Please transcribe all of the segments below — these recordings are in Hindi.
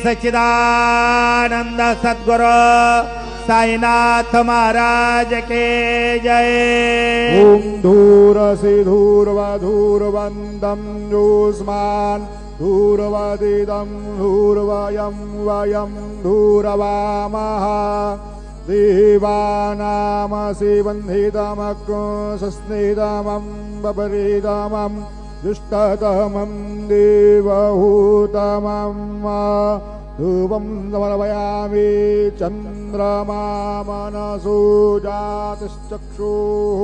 सच्चिदानंद सद्गुरु साईनाथ महाराज के जय। ओम धूरसि धूर्वधूर्वन्दं युष्मान् धूर्वदिदं धूर्वयं वयं धूर्वामः देवानामसि बन्धितमग्निसंस्निधमं बबरिदमं दुष्टतमं देवहूतमं धूपं समर्पयामि चन्द्रमा मनसो जातश्चक्षुः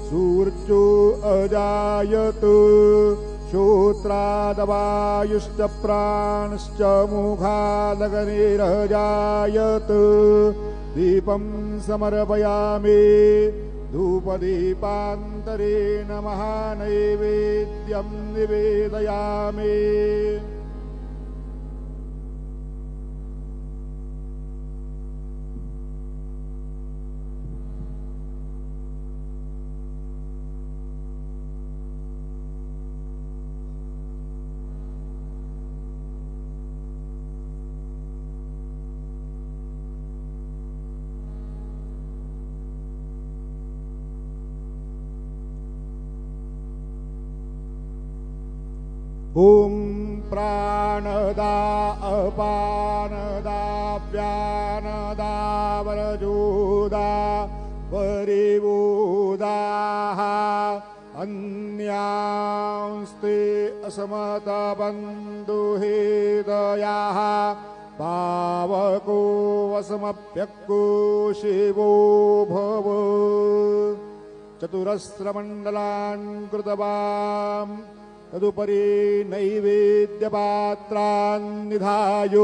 सूर्यो अजायत श्रोत्रादवायुश्च प्राणश्च मुखादग्निरजायत दीपं समर्पयामि धूपदीपान्तरेण महानैवेद्यं निवेदयामि। ओम प्राणदा अपानदा व्यानदा वरजोदा परिवोदाः अन्यांस्ते असमतबन्धुहेदयाः पावको वसमप्यक्को शिवो भव चतुरस्रमण्डलान् कृतवान् तदुपरि नैवेद्यपात्रान् निधाय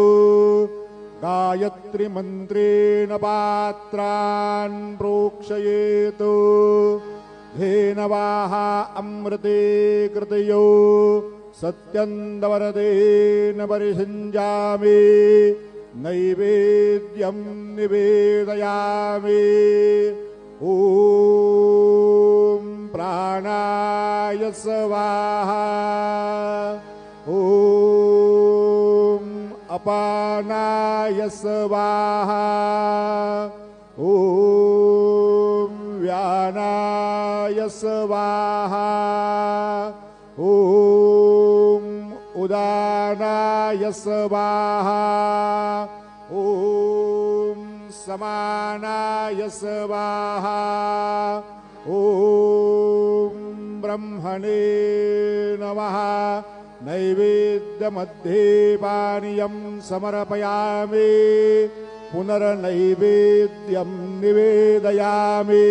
गायत्री मन्त्रेण पात्रान् प्रोक्षयेत् धेनवाः अमृते कृतयो सत्यन्दवरदेन परिषिञ्जामि नैवेद्यं निवेदयामि। ओम प्राणाय स्वाहा ओम अपानाय स्वाहा ओम व्यानाय स्वाहा ओम उदानाय स्वाहा ओम समानाय स्वाहा ओम ब्रह्मणे नमः। नैवेद्यमध्ये पानीयं समर्पयामि पुनर्नैवेद्यं निवेदयामि।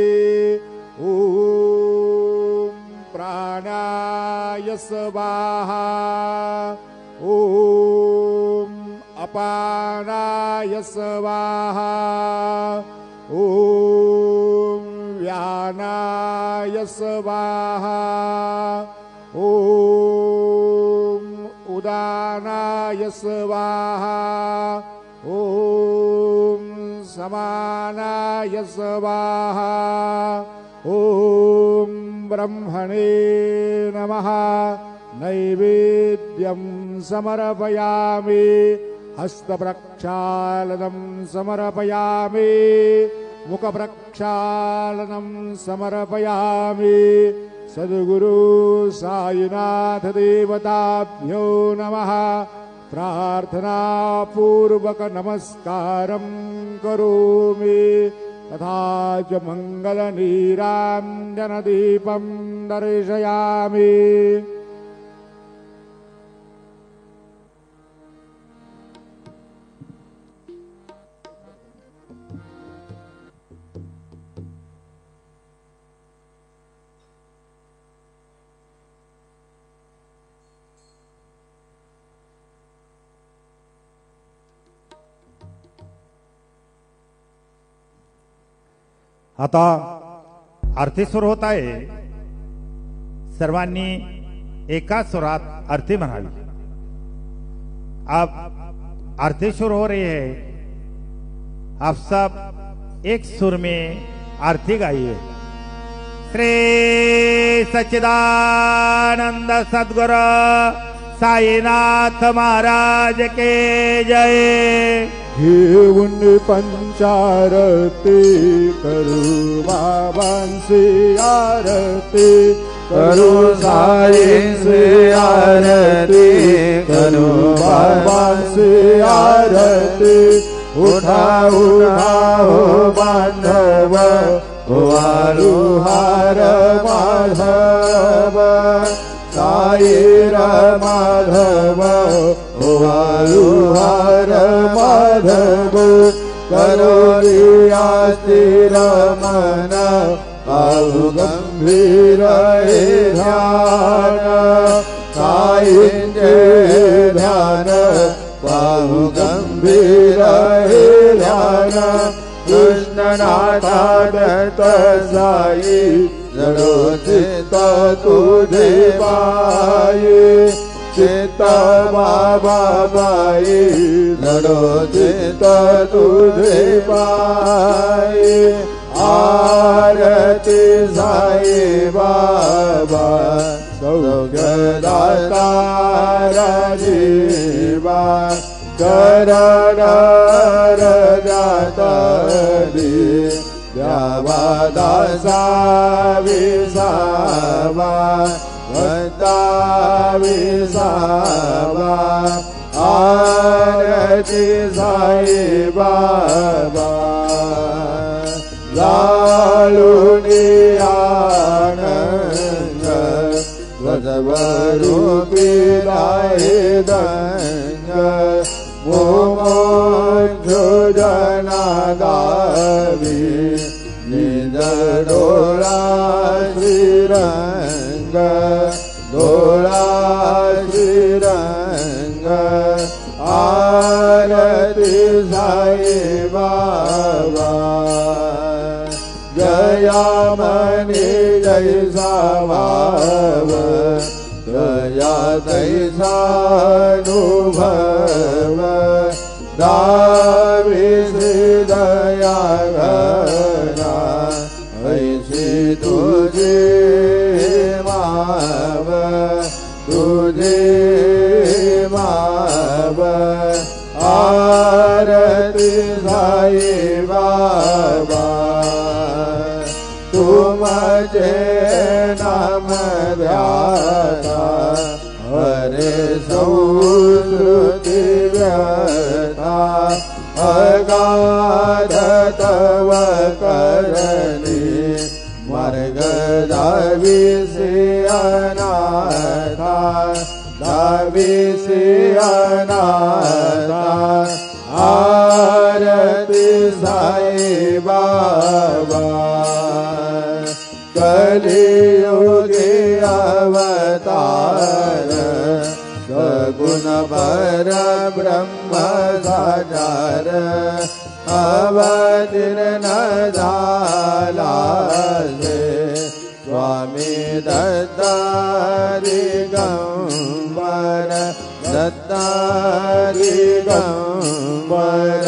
ओम प्राणाय स्वाहा ओम अपानाय स्वाहा ओम व्यानाय स्वाहा ओम उदानाय स्वाहा ओम समानाय स्वाहा ओम ब्रह्मणे नमः। नैवेद्यं समर्पयामि हस्तप्रक्षालनं समर्पयामि मुखप्रक्षालनं समर्पयामि। सद्गुरु साईनाथ देवताभ्यो नमः। प्रार्थना पूर्वक नमस्कारं करोमि तथा च मंगलनीराञ्जनदीपं दर्शयामि। आता आरती सुरू होत आहे। सर्वांनी एका सुरात आरती म्हणावी। अब आरती शुरू हो रही है, आप सब एक सुर में आरती गाइए। श्री सच्चिदानंद सद्गुरु साईनाथ महाराज के जय। घेऊन पंचारती करू बाबांची आरती करू साईंची आरती करू बाबांची आरती उठा उठा हो बांधव वाळू हार माधव साईर माधव वाळू हार माधव करोलिया स्थिर मन पाहु गंभीर ध्यान साईंचे ध्यान पाहु गंभीर ध्यान कृष्णनाथा दत्त साई जडो चित्त तुझे बाई चित्त बाबा बाई जडो चित्त तुझे बाई आरती साई बाबा सौख्यदाता राजीवा करण जाता द्यावा दासा विसावा वता विसावा आरती साई बाबा लालुनी आनंद वजवरूपी राहे दंग मोमोंजो जनादावी निज डोळा श्रीरंग डोळा श्रीरंग आरती साई बाबा जयामणी जैसा भाव दया तैसा अनुभव दाविसी दया घना ऐसी तुझे माव तुझे माव आरती साई बाबा तुमचे नाम ध्याता हरे संस्कृती व्यथा अगाध तव करणी मार्ग दाविसी अनाथा दाविसी अनाथा आरती साई बाबा कलियुगे अवतार सगुण पर ब्रह्म साकार अवतीर्ण झाला से स्वामी दत्तारी गंबर दत्तारी गंबर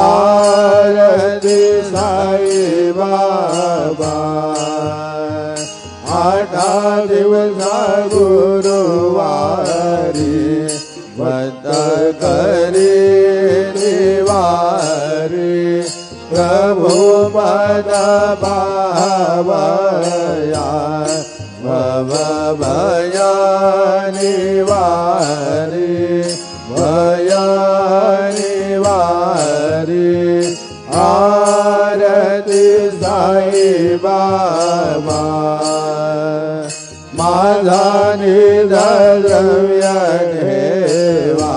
आरती साई बाबा आठा दिवसा गुरुवारी व्रत करी निवारी प्रभु पद भावया भव भया निवारी भया निवारी आरती साई बाबा माझा निद्रव्य ठेवा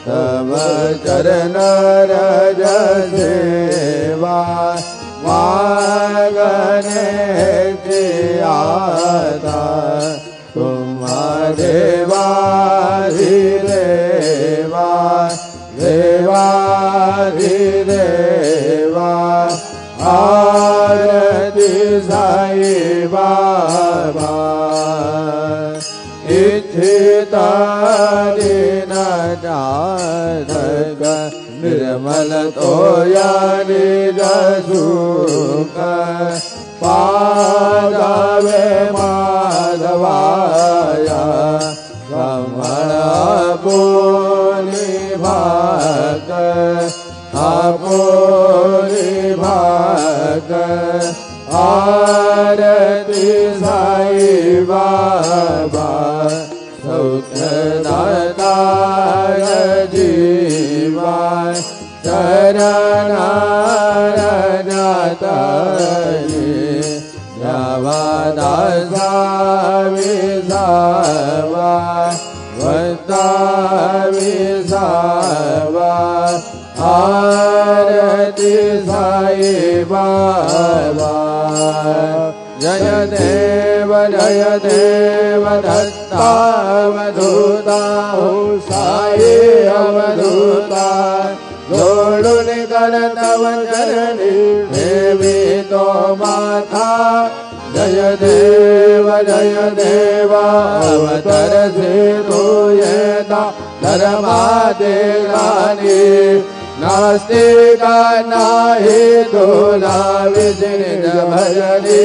तव चरण रज सेवा मागणे आता तुम्हा देवा देवा देवा देवा आरती साई बाबा इच्छिता दिन जातक निर्मल तोया निज सुख पादावे माधवाया कमल आपुनी भक्त आपुनी भक्त आरती साई बाबा सौख्यदाता जीवाय शरणारण्यातये यावादासा विसावा वत्ता विसावा आरती साई बाबा जय देव दत्तावधूता हो साई अवधूता जोडून करतव चरणी देवी तो माता जय देव अवतर से तो येता धर्मादे गाने नास्तिका नाही तुला विष्णु भजने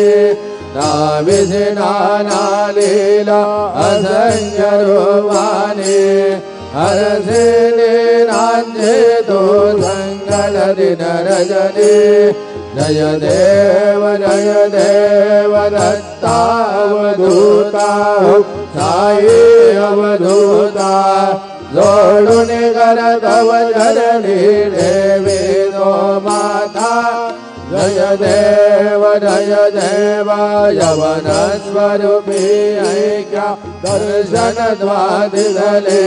नाविषे नाना लीला असंख्य रूपाने हरसे नांजे तो संगल दिन रजनी जय देव दत्तावधूता साई अवधूता जोडून करतव चरणी देवी तो माता जय देव यवन स्वरूपी ऐक्या दर्शन द्वादिदले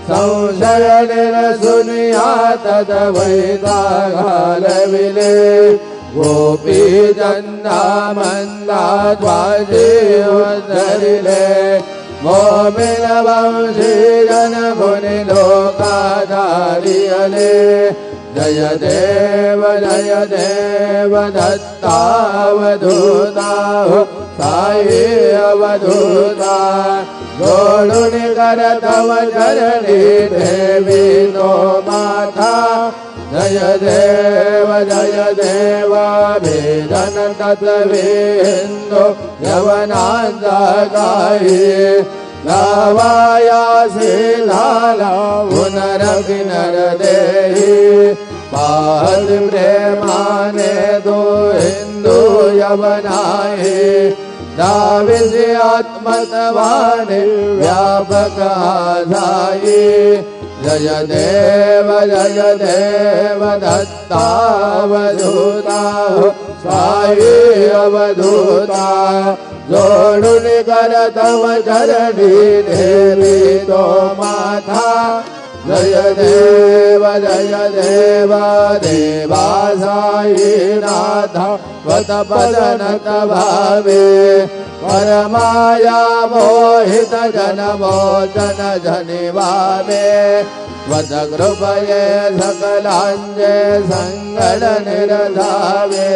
संशय निरसुनिया तद्वैता घालविले गोपी जन्ना मंदा ध्वजे उद्धरिले मोमिन वंशी जन मुनि लोकाधारियले जय देव दत्तावधूता साई अवधूता जोडून करतव चरणी देवी तो माता जय देव भेदन तत्वेन्दो यवनांचा काही गावायासी लाला पुनरभिनर देही पाहत प्रेमाने दो हिंदू यवनाहे दाविसे आत्मतवाने व्यापक आधाये जय देव दत्तावधूता साई अवधूता जोडून करतव चरणी देवी तो माता जय देव देवा साई नाथा स्वतपदनत भावे परमाया मोहित जन मोचन जनिवावे वद कृपये सकलांजे संगल निरधावे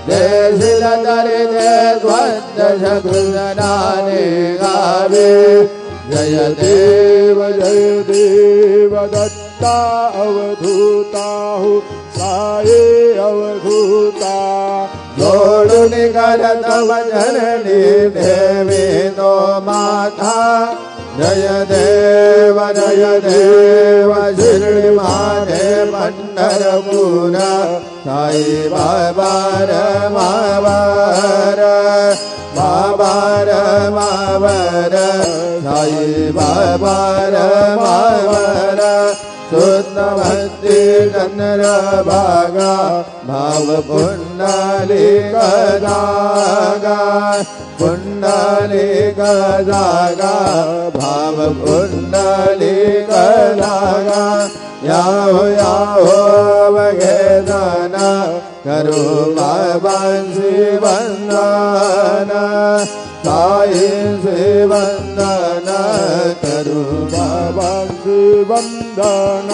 देशिल दरिजे स्वच्छ शकृनाने गावे जय देव दत्ता अवधूता हो साई अवधूता जोडून करतव चरणी देवी तो माता जय देव शिर्डी माने पंढरपूर साई बाबा मावर साई बाबा शुद्ध भक्ति चंद्र भागा भाव पुंडली जागा भाव पुंडली जागा याहो वगेदना करो बाबांसी वंदन साई से वंदन करो बाबांसी वंदन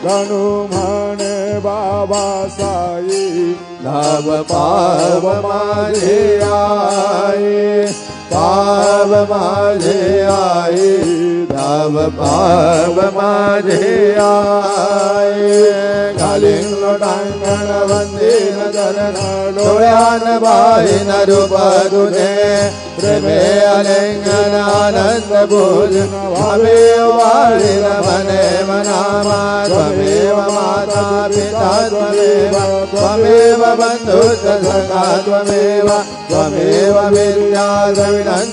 गणु म्हणे बाबा साई धाव पाव माझे आई पाव माझे आई धाव पाव माझे आई घालिंग लोटांगण वंदीन चरण डोळ्यान बाईन रूप तुझे प्रेमे अलिंगन आनंद भोजन त्वमेव वाळीन मने मनामा त्वमेव माता पिता त्वमेव बंधु सखा त्वमेव विद्या द्रविणं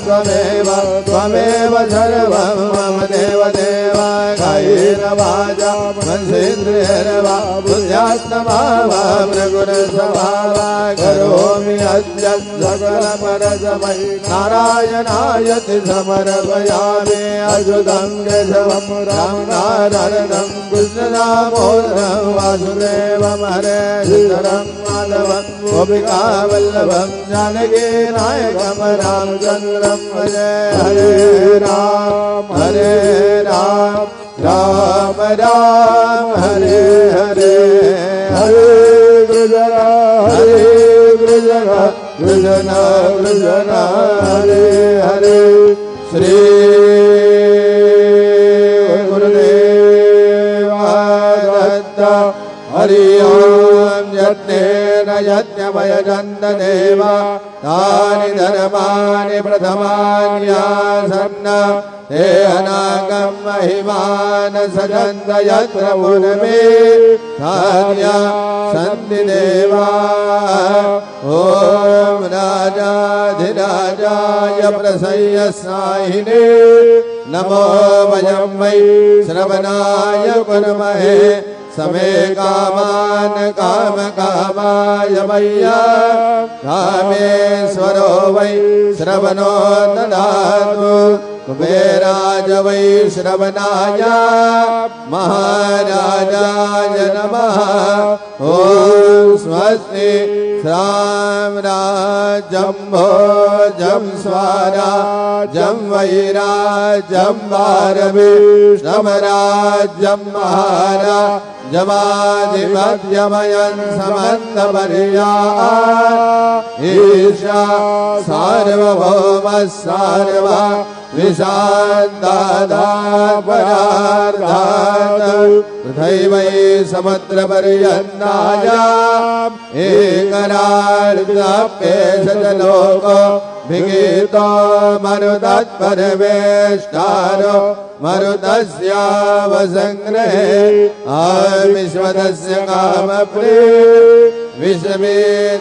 त्वमेव सर्वं मम देव देव कायेन वाचा मनसेन्द्रियेण वा बुद्ध्यात्मना वा प्रगुणस्वभावा करोमि अद्य सकलपरस्मै नारायणायति समर्पयामि अच्युतं केशवं रामनारायणं कृष्णदामोदरं वासुदेवं हरे श्रीधरं माधवं गोपिकावल्लभं जानकी नायकं रामचन्द्रं भजे हरे राम राम राम हरे हरे हरे कृष्ण कृष्ण हरे हरे श्री गुरुदेव दत्त हरि ओम यज्ञेन यज्ञमयजन्तदेव तानि धर्माणि प्रथमान्यासन्न हे अनागम महिमान सजन्त यत्र मुनमे धार्या सन्ति देवा ओम राजाधिराजाय प्रसय्यसाहिने नमो वयं वै श्रवणाय कुर्महे समे कामान काम कामाय मय्या कामेश्वरो वै श्रवणो ददातु कुबेराज वै श्रवणाय महाराजाय नमः ओम स्वस्ति साम्राज्यं भोजं स्वराज्यं वैराज्यं वारविष्णवराज्यं महाराजमाधिपत्यमयं समन्तपर्याः ईशा सार्वभौमः सार्वा विशान्तादापरार्धात् तथैवै समुद्रपर्यन्तायाम् एकरार्धप्येषजलोको विगीतो मरुतत्परवेष्टारो मरुतस्यावसङ्ग्रहे आविश्वतस्य कामप्रे विश्वे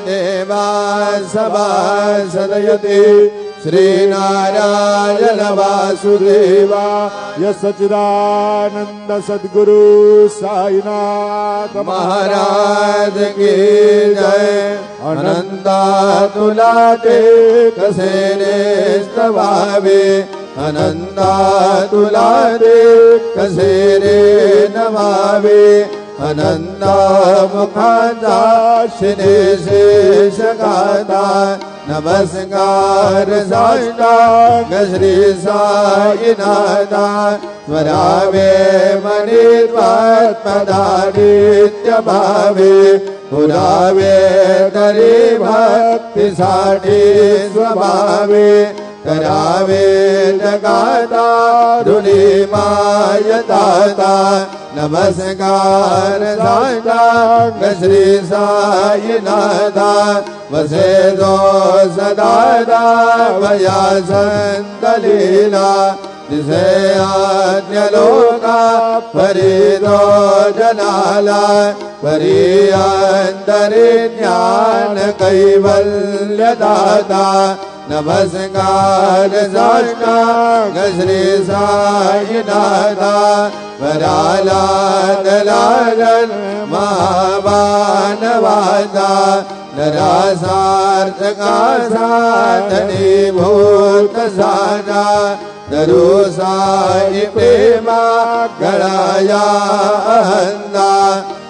देवा सभासदयति श्रीनारायण वासुदेवा सच्चिदानंद सद्गुरु साईनाथ महाराज की जय अनंता तुलाते कसेने स्तवावे अनंता तुलाते कसेने नमावे अनंता मुखांचा शिने शेषगाता नमस्कार साष्टांग श्री साईनाथा स्वरावे मणित्वात्मदादित्य भावे पुरावे तरी भक्तीसाठी स्वभावे करावे जगाता धुली माय दाता नमस्कार साष्टांग श्री साईनाथा वसे दो सदा भया संत लीला जिसे आज्ञा लोका परी दो जनाला परी अंतरि ज्ञान कैवल्य दाता नमस्कार साष्टांग श्री साईनाथा वराला दलालन महाबानवादा नरासार्थका साधनी भूत साना दरु साई प्रेमा गळाया अहंदा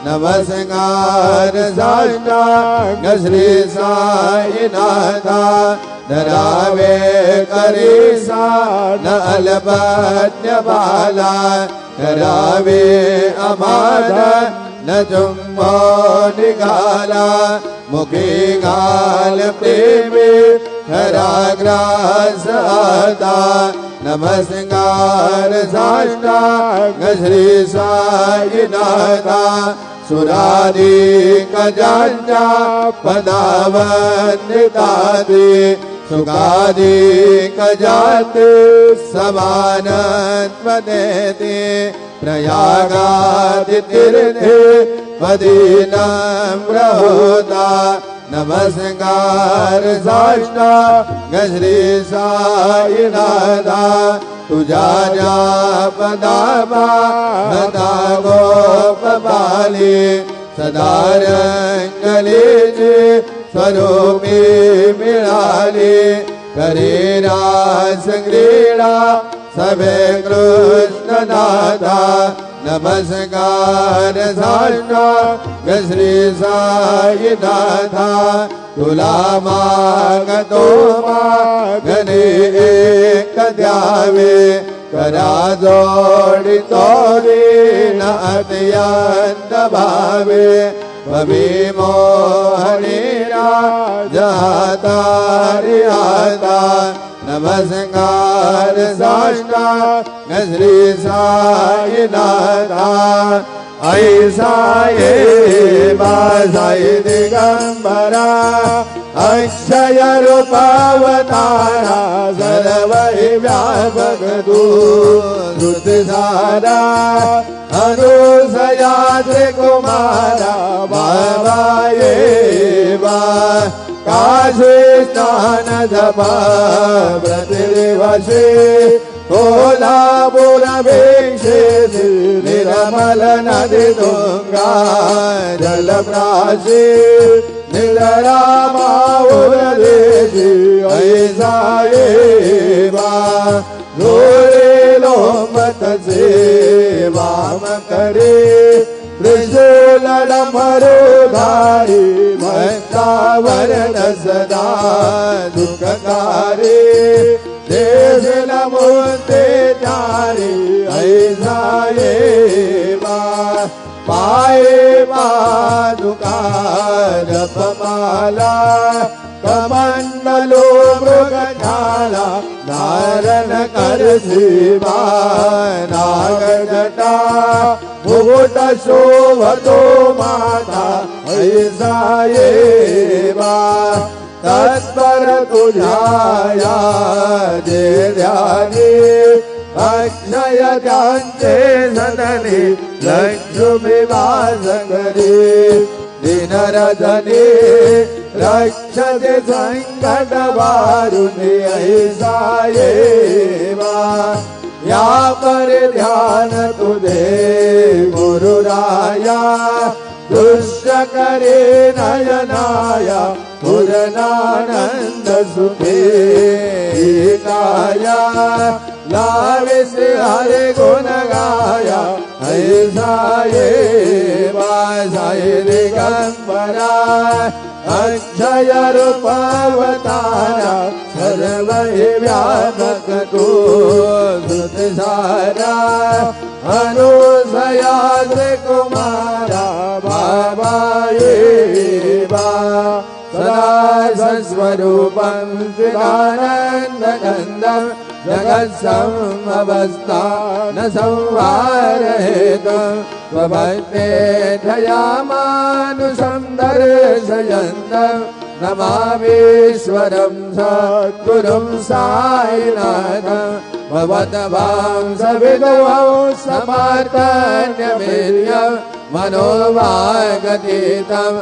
नमस्कार साष्टांग श्री साईनाथा धरावे करीसा न अल्पज्ञ बाला करावे अमाद न चुंबो निघाला मुखी गाल प्रेमी हराग्रास आता नमस्कार साष्टांग श्री साईनाथा सुरादिकजान्या पदावन्दितादि सुखादिकजाते समानत्वदेति प्रयागादितीर्थे पदीनम्रहोता नमस्कार साष्टांग श्री साईनाथा तुझ्या ज्या पदामा हता गोपबाली सदा रंगलीची स्वरूपी मिळाली करे रास क्रीडा सभे कृष्णनाथा नमस्कार साष्टांग श्री साईनाथा तुला मागतो मागणे एक द्यावे करा जोडितो दीन अत्यंत भावे भवी मोहनीरा जातारी आता नमस्कार साष्टांग श्री साईनाथा ऐसा ये बासाई दिगंबरा अक्षय रूपावतारा सर्व व्यापक तू धृतधारा अनुसयाद्रि कुमारा बाबा ये बा काशी स्नान जपा प्रतिवशे कोल्हापुर भिक्षे निर्मल नदी तुंगा जलप्राशी निलरामाउर देशी ऐसा ये बा जोरे लोमत से वाम करे त्रिशूल डमरुधारी भक्तावरण सदा दुखकारी देश नमोते जारी ऐसा ये बा पाए पादुका जपमाला कमंडलो मृगशाला धारण कर शिवा नागजटा मुकुट शोभतो माता ऐसा ये बा तत्पर तुझ्या जे ध्यानी अक्षय त्यांचे सदने लक्ष्मी वास करी दिनरजनी रक्षते संकट वारुणी ऐसा ये बा या पर ध्यान तुझे गुरुराया दुष्ट करे नयनाया पूर्णानंद सुखे काया लावे से हरे गुण गाया ऐसा ये बासाई दिगंबरा अक्षय रूपावतारा सर्व व्यापक तू धृतधारा अनुसयाद्रि कुमारा बाबा ये बा सदा सस्वरूपं चिदानन्दकन्दं जगत्समवस्थान संहारहेतुं स्वभक्ते दयामानुषं दर्शयन्तं नमामीश्वरं सद्गुरुं साईनाथं भवद्भां सविदुहं समर्थन्यवीर्यं मनोवागतीतं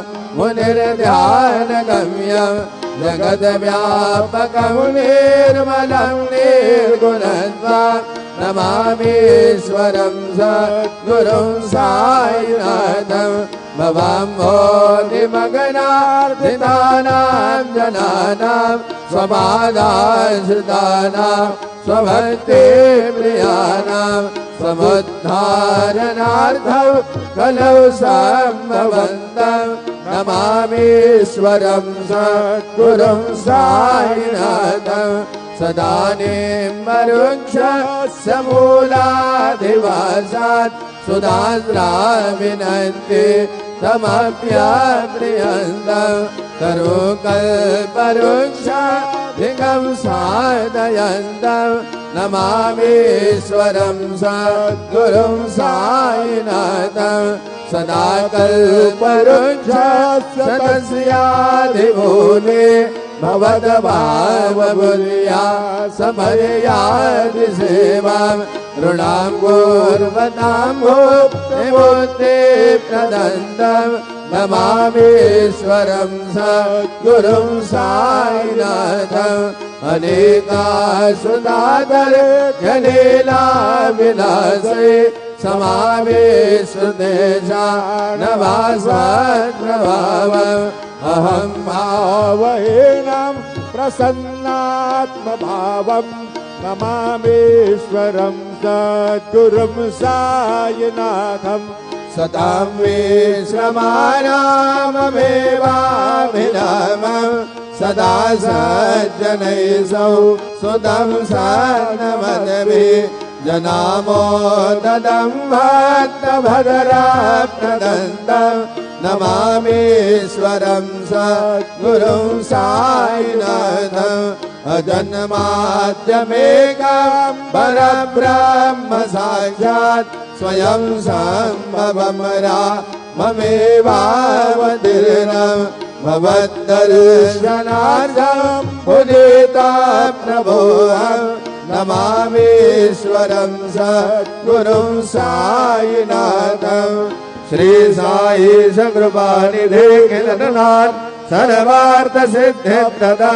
मुनिर्ध्यानगम्यं जगद्व्यापकं निर्मलं निर्गुणत्वं नमामीश्वरं सद्गुरुं साईनाथं भवाम्भोनिमग्नार्थितानां जनानां स्वबाधाश्रितानां स्वभक्ति प्रियाणां समुद्धारणार्थं कलौ सम्भवन्तं नमामीश्वरं सद्गुरुं साईनाथं सदानिम्बवृक्षस्य मूलाधिवासात् सुधाद्राविनन्ति तमप्यप्रियन्तं तरुकल्पवृक्षाधिकं साधयन्तं नमामीश्वरं सद्गुरुं साईनाथं सदा कल्पवृक्षस्य तस्याधिमूले भवद्भावबुद्ध्या समर्यादि सेवां ऋणां कुर्वतां मुक्तिमुक्ति प्रदन्तं नमामीश्वरं सद्गुरुं साईनाथम् अनेकासुदाकर लीला विलासे समावेशुदेशा नवासद्प्रभावम् अहं भावहीनं प्रसन्नात्मभावं नमामीश्वरं सद्गुरुं साईनाथम् सतां विश्रमाणाममेवाभिरामं सदा सज्जनैः सुतं सन्नमदमे जनामोददं भक्तभद्राप्रदन्तं नमामीश्वरं सद्गुरुं साईनाथम् अजन्माद्यमेकं परब्रह्म साक्षात् स्वयं सम्भवमरा ममेवावतीर्णं भवद्दर्शनार्थं उदितं प्रभोऽहं नमामीश्वरं सद्गुरुं साईनाथम् श्री साई सकृपानिधे किलनाथ सर्वार्थ सिद्धिप्रदा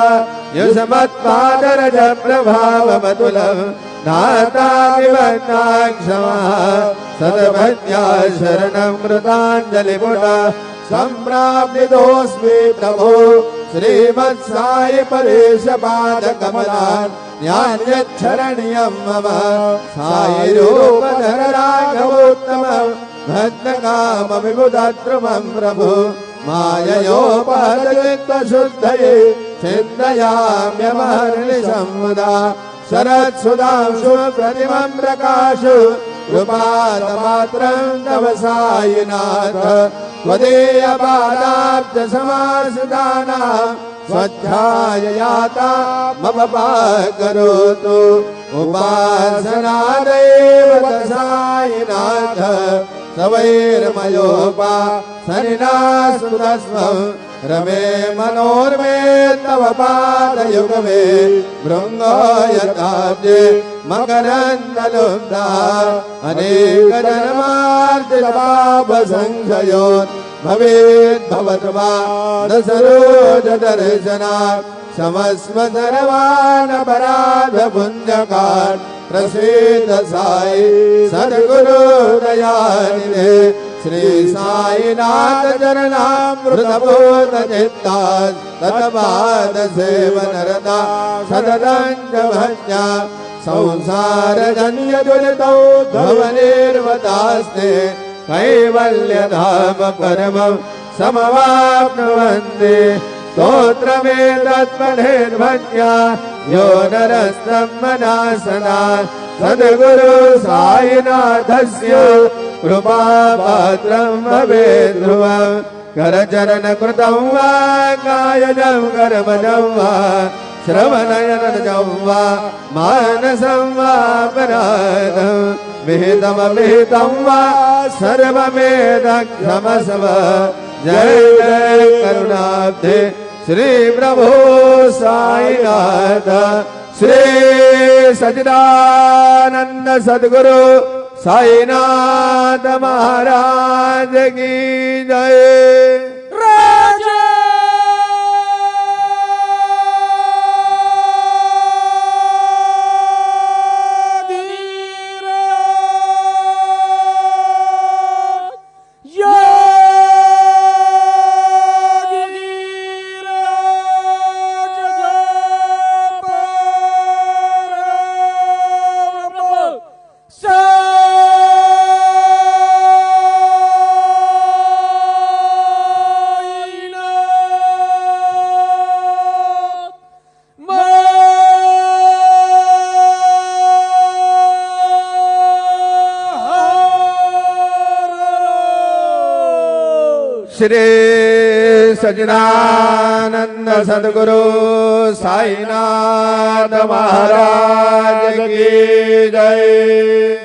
युष्मत्पादरज प्रभावमतुलं नाता विवन्नाक्षमा सद्भक्त्या शरणं कृताञ्जलिपुटा सम्प्राप्तितोऽस्मि प्रभो श्रीमत्साई परेशपादकमलान् न्यान्यच्छरणीयं मम साई रूपधर राघवोत्तमं भक्तकामविबुधद्रुमं प्रभु माययोपहृतचित्तशुद्धये चिन्तयाम्यमहर्निशं मुदा शरत्सुधांशु प्रतिमं प्रकाशु कृपातमात्रं तव साईनाथ त्वदीयपादाब्जसमाश्रितानां स्वध्याययाता मम करोतु उपासनादेव साईनाथ सवैर्मयोपासनिनास्तुतस्मं रमे मनोर्मे तव पादयुगमे भृङ्गयताब्जे मकरन्दलुब्धा अनेकजन्मार्जितपापसंशयोत् भवेद्भवतु वा न सरोजदर्शनात् क्षमस्व सर्वानपराधपुण्यकान् प्रसीद साई सद्गुरु दयानिधे श्री साईनाथ चरणामृतपूर्णचित्ता तत्पाद सेवनरता सततं भज्ञा संसारजन्यदुरितौ भवनिर्वतास्ते कैवल्यधाम परमं समवाप्नुवन्ति स्तोत्रमेतत्पठेद्भक्त्या यो नरस्तं मनासना सद्गुरु साईनाथस्य कृपापात्रं भवेत् ध्रुवम् करचरणकृतं वा कायजं कर्मजं वा श्रवणयनजं वा मानसं वा अपराधं विहितमविहितं वा सर्वमेतत्क्षमस्व जय जय करुणाब्धे श्री प्रभु साईनाथ श्री सच्चिदानंद सद्गुरु साईनाथ महाराज की जय। श्री सच्चिदानंद सद्गुरु साईनाथ महाराज की जय।